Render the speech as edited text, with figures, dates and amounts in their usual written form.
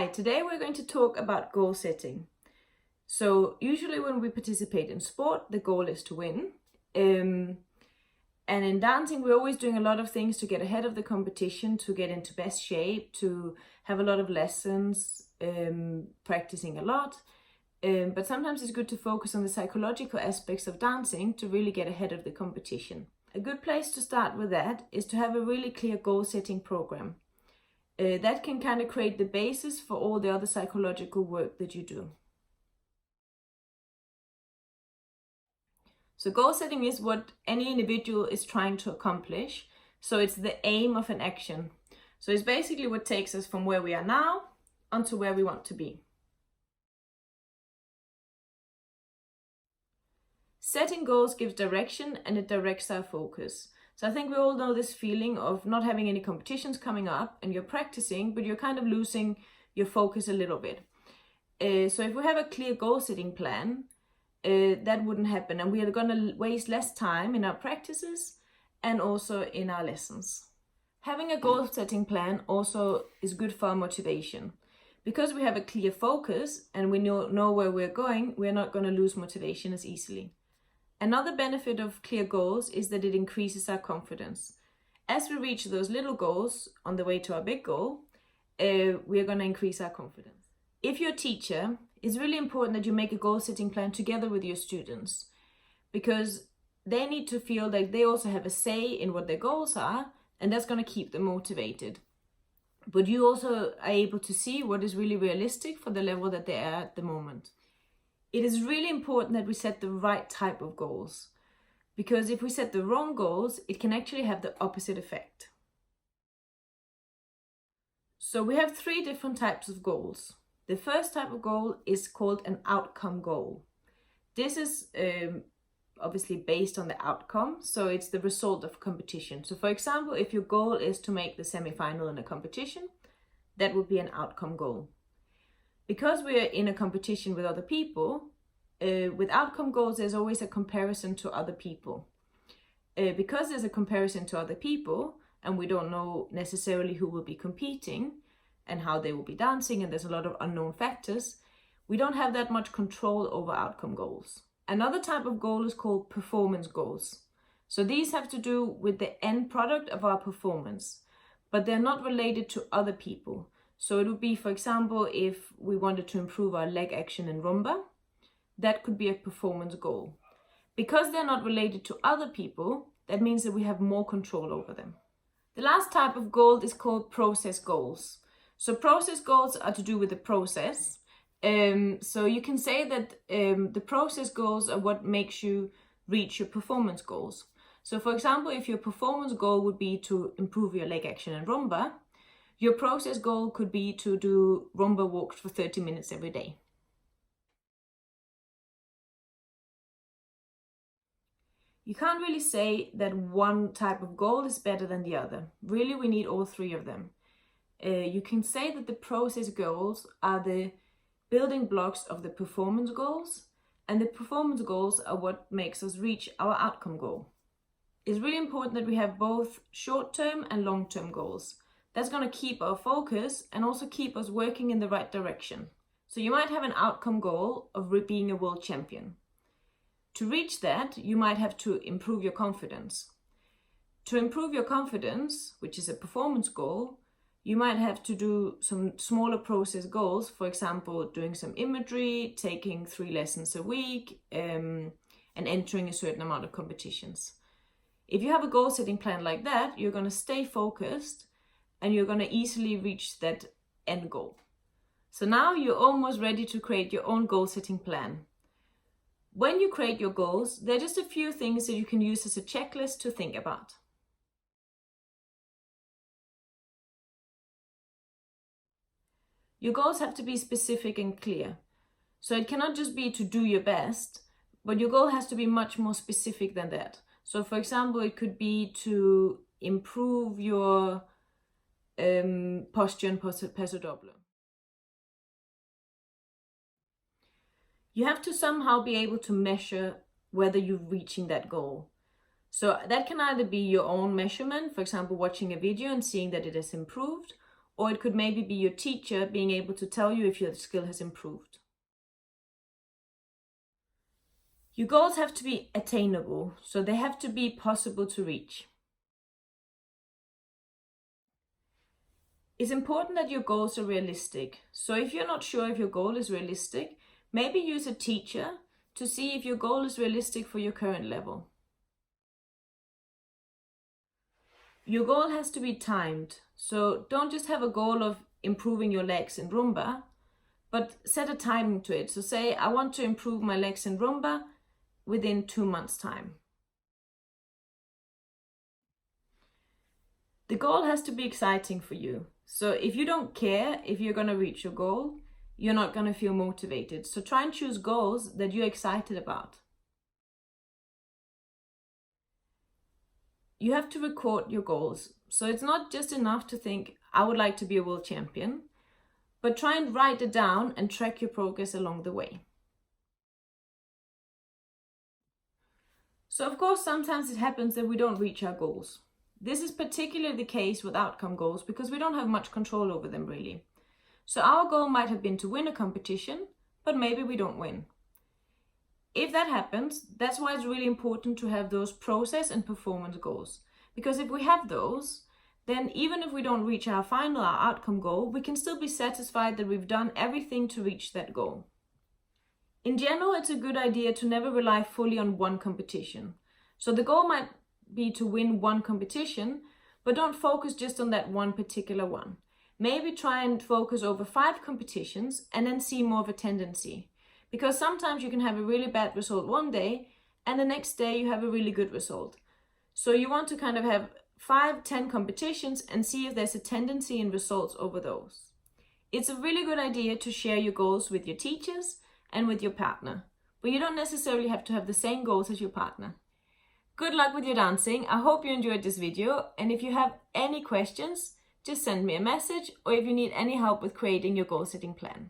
Hi, today we're going to talk about goal setting. So usually when we participate in sport, the goal is to win. And in dancing, we're always doing a lot of things to get ahead of the competition, to get into best shape, to have a lot of lessons, practicing a lot. But sometimes it's good to focus on the psychological aspects of dancing to really get ahead of the competition. A good place to start with that is to have a really clear goal setting program. That can kind of create the basis for all the other psychological work that you do. So goal setting is what any individual is trying to accomplish. So it's the aim of an action. So it's basically what takes us from where we are now onto where we want to be. Setting goals gives direction and it directs our focus. So I think we all know this feeling of not having any competitions coming up and you're practicing, but you're kind of losing your focus a little bit. So if we have a clear goal setting plan, that wouldn't happen, and we are going to waste less time in our practices and also in our lessons. Having a goal setting plan also is good for our motivation. Because we have a clear focus and we know where we're going, we're not going to lose motivation as easily. Another benefit of clear goals is that it increases our confidence. As we reach those little goals on the way to our big goal, we are going to increase our confidence. If you're a teacher, it's really important that you make a goal setting plan together with your students, because they need to feel like they also have a say in what their goals are, and that's going to keep them motivated. But you also are able to see what is really realistic for the level that they are at the moment. It is really important that we set the right type of goals, because if we set the wrong goals, it can actually have the opposite effect. So we have 3 different types of goals. The first type of goal is called an outcome goal. This is obviously based on the outcome, so it's the result of competition. So for example, if your goal is to make the semi-final in a competition, that would be an outcome goal. Because we are in a competition with other people, with outcome goals, there's always a comparison to other people. Because there's a comparison to other people, and we don't know necessarily who will be competing and how they will be dancing, and there's a lot of unknown factors, we don't have that much control over outcome goals. Another type of goal is called performance goals. So these have to do with the end product of our performance, but they're not related to other people. So it would be, for example, if we wanted to improve our leg action in rumba, that could be a performance goal. Because they're not related to other people, that means that we have more control over them. The last type of goal is called process goals. So process goals are to do with the process. So you can say that the process goals are what makes you reach your performance goals. So for example, if your performance goal would be to improve your leg action in rumba, your process goal could be to do rumba walks for 30 minutes every day. You can't really say that one type of goal is better than the other. Really, we need all 3 of them. You can say that the process goals are the building blocks of the performance goals, and the performance goals are what makes us reach our outcome goal. It's really important that we have both short-term and long-term goals. That's going to keep our focus and also keep us working in the right direction. So you might have an outcome goal of being a world champion. To reach that, you might have to improve your confidence. To improve your confidence, which is a performance goal, you might have to do some smaller process goals, for example, doing some imagery, taking 3 lessons a week, and entering a certain amount of competitions. If you have a goal setting plan like that, you're going to stay focused and you're going to easily reach that end goal. So now you're almost ready to create your own goal setting plan. When you create your goals, there are just a few things that you can use as a checklist to think about. Your goals have to be specific and clear. So it cannot just be to do your best, but your goal has to be much more specific than that. So for example, it could be to improve your posture and passo doble. You have to somehow be able to measure whether you're reaching that goal. So that can either be your own measurement, for example, watching a video and seeing that it has improved, or it could maybe be your teacher being able to tell you if your skill has improved. Your goals have to be attainable, so they have to be possible to reach. It's important that your goals are realistic. So if you're not sure if your goal is realistic, maybe use a teacher to see if your goal is realistic for your current level. Your goal has to be timed. So don't just have a goal of improving your legs in Rumba, but set a timing to it. So say, I want to improve my legs in Rumba within 2 months' time. The goal has to be exciting for you. So if you don't care if you're going to reach your goal, you're not going to feel motivated. So try and choose goals that you're excited about. You have to record your goals. So it's not just enough to think, I would like to be a world champion, but try and write it down and track your progress along the way. So of course, sometimes it happens that we don't reach our goals. This is particularly the case with outcome goals because we don't have much control over them really. So our goal might have been to win a competition, but maybe we don't win. If that happens, that's why it's really important to have those process and performance goals. Because if we have those, then even if we don't reach our outcome goal, we can still be satisfied that we've done everything to reach that goal. In general, it's a good idea to never rely fully on one competition. So the goal might be to win one competition, but don't focus just on that one particular one. Maybe try and focus over 5 competitions and then see more of a tendency. Because sometimes you can have a really bad result one day and the next day you have a really good result. So you want to kind of have 5-10 competitions and see if there's a tendency in results over those. It's a really good idea to share your goals with your teachers and with your partner, but you don't necessarily have to have the same goals as your partner. Good luck with your dancing. I hope you enjoyed this video, and if you have any questions, just send me a message, or if you need any help with creating your goal setting plan.